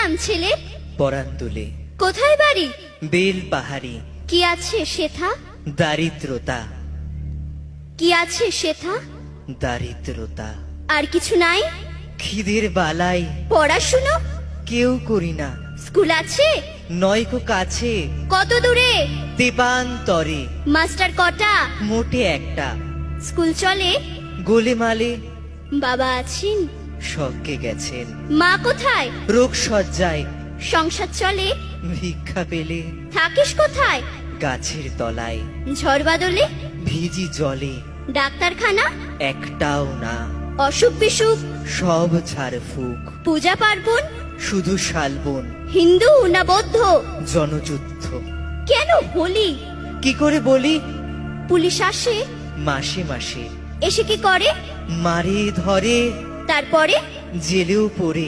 নাম ছেলে? পরান তুলে কোথায় বাড়ি? বেল পাহাড়ি। কি আছে সেথা? দারিদ্রতা, কি আছে সেথা? দারিদ্রতা। আর কিছু নাই? খিদের বালাই পড়াশুনো? কেউ করি না। স্কুল আছে? নয়কো কাছে, কত দূরে? দেবান্তরে। মাস্টার কটা? মোটে একটা। স্কুল চলে? গোলেমালে বাবা আছেন? স্বর্গে গেছেন। মা কোথায়? রোগ সজ্জায় সংসার চলে? ভিক্ষা পেলে থাকিস কোথায়? গাছের তলায়। ঝড় বাদলে? ভিজি জলে ডাক্তারখানা? একটাও না। অসুখ বিসুখ? সব ঝাড়ফুঁক। পূজা পার্বণ? শুধু শালবন। হিন্দু না বৌদ্ধ? জনযুদ্ধ। কেন হোলি? কি করে বলি? পুলিশ আসে? মাসে মাসে এসে কি করে? মারে ধরে, তারপরে? জেলেও পড়ে।